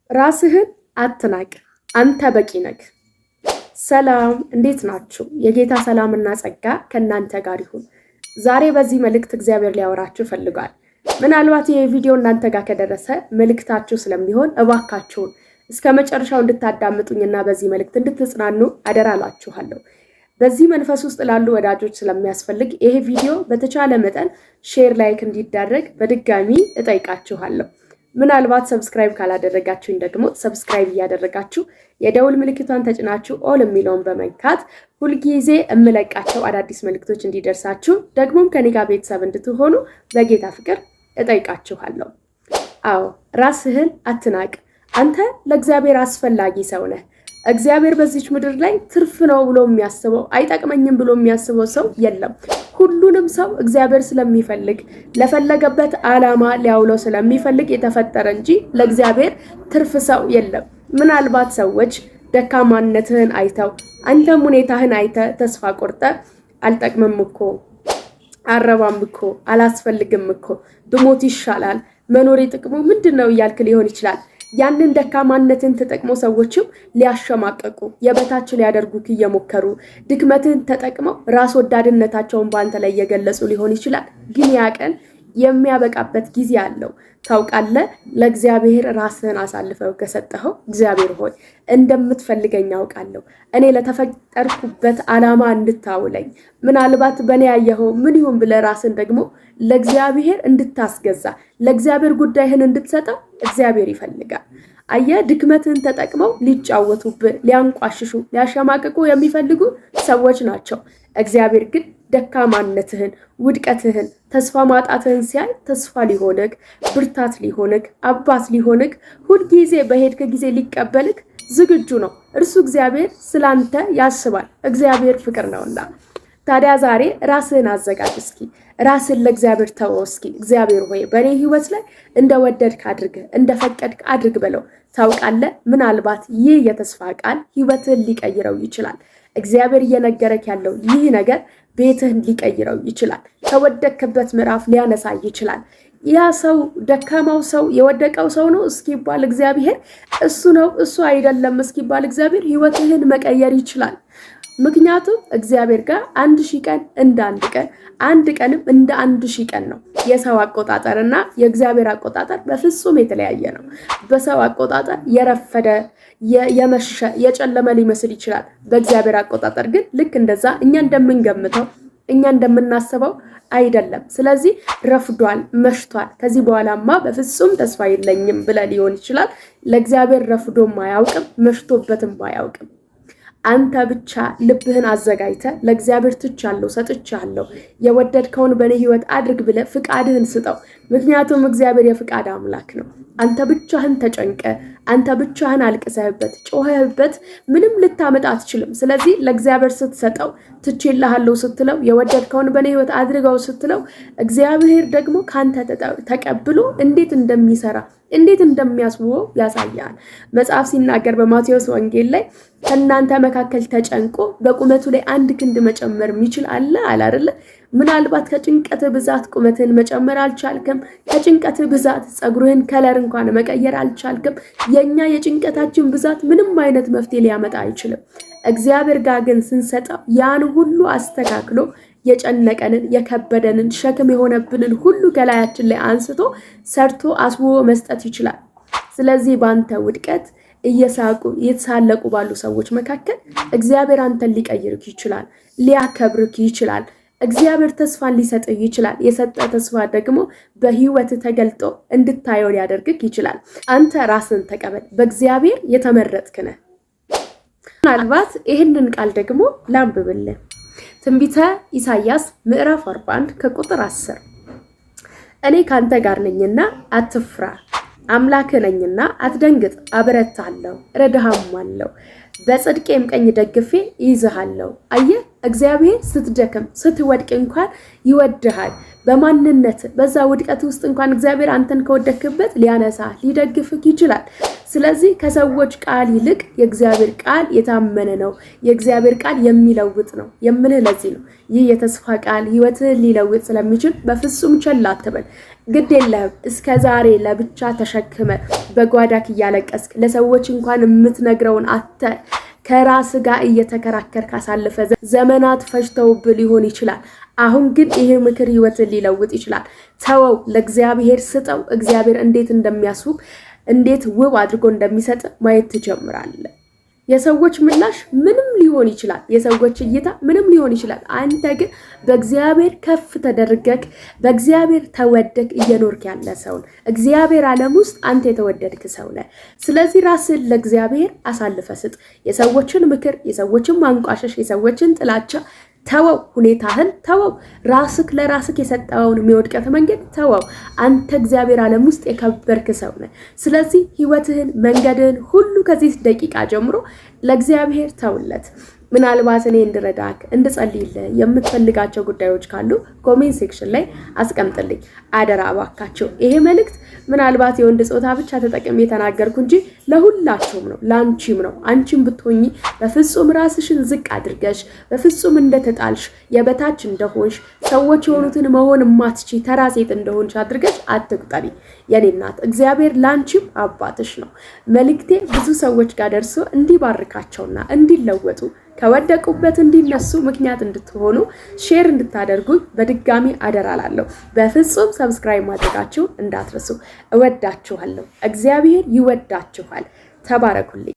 ራስህን አትናቅ፣ አንተ በቂ ነህ። ሰላም፣ እንዴት ናችሁ? የጌታ ሰላምና ጸጋ ከእናንተ ጋር ይሁን። ዛሬ በዚህ መልእክት እግዚአብሔር ሊያወራችሁ ፈልጓል። ምናልባት ይህ ቪዲዮ እናንተ ጋር ከደረሰ መልእክታችሁ ስለሚሆን እባካችሁን እስከ መጨረሻው እንድታዳምጡኝና በዚህ መልእክት እንድትጽናኑ አደራ እላችኋለሁ። በዚህ መንፈስ ውስጥ ላሉ ወዳጆች ስለሚያስፈልግ ይሄ ቪዲዮ በተቻለ መጠን ሼር፣ ላይክ እንዲደረግ በድጋሚ እጠይቃችኋለሁ። ምናልባት ሰብስክራይብ ካላደረጋችሁኝ ደግሞ ሰብስክራይብ እያደረጋችሁ የደውል ምልክቷን ተጭናችሁ ኦል የሚለውን በመንካት ሁልጊዜ እምለቃቸው አዳዲስ መልእክቶች እንዲደርሳችሁ ደግሞም ከኔ ጋር ቤተሰብ እንድትሆኑ በጌታ ፍቅር እጠይቃችኋለሁ። አዎ፣ ራስህን አትናቅ። አንተ ለእግዚአብሔር አስፈላጊ ሰው ነህ። እግዚአብሔር በዚች ምድር ላይ ትርፍ ነው ብሎ የሚያስበው አይጠቅመኝም ብሎ የሚያስበው ሰው የለም። ሁሉንም ሰው እግዚአብሔር ስለሚፈልግ ለፈለገበት ዓላማ ሊያውለው ስለሚፈልግ የተፈጠረ እንጂ ለእግዚአብሔር ትርፍ ሰው የለም። ምናልባት ሰዎች ደካማነትህን አይተው አንተም ሁኔታህን አይተህ ተስፋ ቆርጠ አልጠቅምም እኮ፣ አረባም እኮ፣ አላስፈልግም እኮ፣ ብሞት ይሻላል፣ መኖሬ ጥቅሙ ምንድነው እያልክ ሊሆን ይችላል። ያንን ደካማነትን ተጠቅመው ሰዎችም ሊያሸማቀቁ የበታች ሊያደርጉክ እየሞከሩ ድክመትን ተጠቅመው ራስ ወዳድነታቸውን ባንተ ላይ እየገለጹ ሊሆን ይችላል። ግን ያ ቀን የሚያበቃበት ጊዜ አለው። ታውቃለህ፣ ለእግዚአብሔር ራስህን አሳልፈው ከሰጠኸው እግዚአብሔር ሆይ እንደምትፈልገኝ አውቃለሁ፣ እኔ ለተፈጠርኩበት ዓላማ እንድታውለኝ፣ ምናልባት በእኔ ያየኸው ምን ይሁን ብለህ ራስን ደግሞ ለእግዚአብሔር እንድታስገዛ፣ ለእግዚአብሔር ጉዳይህን እንድትሰጠው እግዚአብሔር ይፈልጋል። አየህ፣ ድክመትን ተጠቅመው ሊጫወቱብህ፣ ሊያንቋሽሹ፣ ሊያሸማቅቁ የሚፈልጉ ሰዎች ናቸው። እግዚአብሔር ግን ደካማነትህን፣ ውድቀትህን፣ ተስፋ ማጣትህን ሲያይ ተስፋ ሊሆንክ፣ ብርታት ሊሆንክ፣ አባት ሊሆንክ፣ ሁልጊዜ በሄድክ ጊዜ ሊቀበልክ ዝግጁ ነው። እርሱ እግዚአብሔር ስላንተ ያስባል። እግዚአብሔር ፍቅር ነውና። ታዲያ ዛሬ ራስህን አዘጋጅ እስኪ፣ ራስህን ለእግዚአብሔር ተወው እስኪ። እግዚአብሔር ሆይ በእኔ ህይወት ላይ እንደወደድክ አድርግ፣ እንደፈቀድክ አድርግ በለው። ታውቃለህ፣ ምናልባት ይህ የተስፋ ቃል ህይወትህን ሊቀይረው ይችላል። እግዚአብሔር እየነገረክ ያለው ይህ ነገር ቤትህን ሊቀይረው ይችላል። ከወደቅክበት ምዕራፍ ሊያነሳ ይችላል። ያ ሰው ደካማው ሰው የወደቀው ሰው ነው እስኪባል እግዚአብሔር እሱ ነው እሱ አይደለም እስኪባል እግዚአብሔር ህይወትህን መቀየር ይችላል። ምክንያቱም እግዚአብሔር ጋር 1000 ቀን እንደ አንድ ቀን፣ አንድ ቀንም እንደ 1000 ቀን ነው። የሰው አቆጣጠርና የእግዚአብሔር አቆጣጠር በፍጹም የተለያየ ነው። በሰው አቆጣጠር የረፈደ፣ የመሸ፣ የጨለመ ሊመስል ይችላል። በእግዚአብሔር አቆጣጠር ግን ልክ እንደዛ እኛ እንደምንገምተው እኛ እንደምናስበው አይደለም። ስለዚህ ረፍዷል፣ መሽቷል፣ ከዚህ በኋላማ በፍጹም ተስፋ የለኝም ብለህ ሊሆን ይችላል። ለእግዚአብሔር ረፍዶም አያውቅም፣ መሽቶበትም አያውቅም። አንተ ብቻ ልብህን አዘጋጅተህ ለእግዚአብሔር ትቻለሁ፣ ሰጥቻለሁ፣ የወደድከውን በእኔ ህይወት አድርግ ብለህ ፍቃድህን ስጠው። ምክንያቱም እግዚአብሔር የፍቃድ አምላክ ነው። አንተ ብቻህን ተጨንቀ፣ አንተ ብቻህን አልቅሰህበት፣ ጮኸህበት ምንም ልታመጣ አትችልም። ስለዚህ ለእግዚአብሔር ስትሰጠው፣ ትቼልሃለሁ ስትለው፣ የወደድከውን በእኔ ህይወት አድርገው ስትለው፣ እግዚአብሔር ደግሞ ካንተ ተቀብሎ እንዴት እንደሚሰራ እንዴት እንደሚያስውበው ያሳያል። መጽሐፍ ሲናገር በማቴዎስ ወንጌል ላይ ከእናንተ መካከል ተጨንቆ በቁመቱ ላይ 1 ክንድ መጨመር የሚችል አለ አይደለ? ምናልባት ከጭንቀት ብዛት ቁመትን መጨመር አልቻልክም። ከጭንቀት ብዛት ጸጉርህን ከለር እንኳን መቀየር አልቻልክም። የኛ የጭንቀታችን ብዛት ምንም አይነት መፍትሄ ሊያመጣ አይችልም። እግዚአብሔር ጋር ግን ስንሰጠው ያን ሁሉ አስተካክሎ የጨነቀንን፣ የከበደንን፣ ሸክም የሆነብንን ሁሉ ከላያችን ላይ አንስቶ ሰርቶ አስውቦ መስጠት ይችላል። ስለዚህ በአንተ ውድቀት እየሳቁ እየተሳለቁ ባሉ ሰዎች መካከል እግዚአብሔር አንተን ሊቀይርክ ይችላል፣ ሊያከብርክ ይችላል። እግዚአብሔር ተስፋን ሊሰጥህ ይችላል። የሰጠ ተስፋ ደግሞ በህይወት ተገልጦ እንድታየው ሊያደርግክ ይችላል። አንተ ራስን ተቀበል። በእግዚአብሔር የተመረጥክ ነህ። ምናልባት ይህንን ቃል ደግሞ ላንብብልህ። ትንቢተ ኢሳይያስ ምዕራፍ 41 ከቁጥር 10 እኔ ካንተ ጋር ነኝና አትፍራ፣ አምላክህ ነኝና አትደንግጥ፣ አበረታለሁ፣ እረዳሃማለሁ፣ በጽድቄም ቀኝ ደግፌ ይይዝሃለሁ። አየህ፣ እግዚአብሔር ስትደክም ስትወድቅ እንኳን ይወድሃል። በማንነት በዛ ውድቀት ውስጥ እንኳን እግዚአብሔር አንተን ከወደክበት ሊያነሳ ሊደግፍክ ይችላል። ስለዚህ ከሰዎች ቃል ይልቅ የእግዚአብሔር ቃል የታመነ ነው። የእግዚአብሔር ቃል የሚለውጥ ነው የምልህ ለዚህ ነው። ይህ የተስፋ ቃል ህይወትህን ሊለውጥ ስለሚችል በፍጹም ቸል አትበል። ግድ የለህም እስከ ዛሬ ለብቻ ተሸክመ በጓዳክ እያለቀስክ ለሰዎች እንኳን የምትነግረውን አተ ከራስ ጋር እየተከራከርክ አሳልፈ ዘመናት ፈጅተውብህ ሊሆን ይችላል። አሁን ግን ይሄ ምክር ህይወትን ሊለውጥ ይችላል። ተወው፣ ለእግዚአብሔር ስጠው። እግዚአብሔር እንዴት እንደሚያስውብ እንዴት ውብ አድርጎ እንደሚሰጥ ማየት ትጀምራለህ። የሰዎች ምላሽ ምንም ሊሆን ይችላል። የሰዎች እይታ ምንም ሊሆን ይችላል። አንተ ግን በእግዚአብሔር ከፍ ተደርገክ በእግዚአብሔር ተወደክ እየኖርክ ያለ ሰው እግዚአብሔር ዓለም ውስጥ አንተ የተወደድክ ሰው ነህ። ስለዚህ ራስን ለእግዚአብሔር አሳልፈ ስጥ። የሰዎችን ምክር፣ የሰዎችን ማንቋሸሽ፣ የሰዎችን ጥላቻ ተወው። ሁኔታህን ተወው። ራስክ ለራስክ የሰጠውን የሚወድቀት መንገድ ተወው። አንተ እግዚአብሔር ዓለም ውስጥ የከበርክ ሰው ነህ። ስለዚህ ህይወትህን መንገድህን ሁሉ ከዚህ ደቂቃ ጀምሮ ለእግዚአብሔር ተውለት። ምናልባት እኔ እንድረዳክ እንድጸልይልህ የምትፈልጋቸው ጉዳዮች ካሉ ኮሜንት ሴክሽን ላይ አስቀምጥልኝ አደራ እባካችሁ። ይሄ መልእክት ምናልባት የወንድ ጾታ ብቻ ተጠቅሜ የተናገርኩ እንጂ ለሁላችሁም ነው፣ ላንቺም ነው። አንቺም ብትሆኚ በፍጹም ራስሽን ዝቅ አድርገሽ በፍጹም እንደተጣልሽ የበታች እንደሆንሽ ሰዎች የሆኑትን መሆን ማትቺ ተራ ሴት እንደሆንሽ አድርገሽ አትቁጠሪ የኔ እናት። እግዚአብሔር ላንቺም አባትሽ ነው። መልእክቴ ብዙ ሰዎች ጋር ደርሶ እንዲባርካቸውና እንዲለወጡ ከወደቁበት እንዲነሱ ምክንያት እንድትሆኑ ሼር እንድታደርጉ በድጋሚ አደራላለሁ። በፍጹም ሰብስክራይብ ማድረጋችሁ እንዳትረሱ። እወዳችኋለሁ። እግዚአብሔር ይወዳችኋል። ተባረኩልኝ።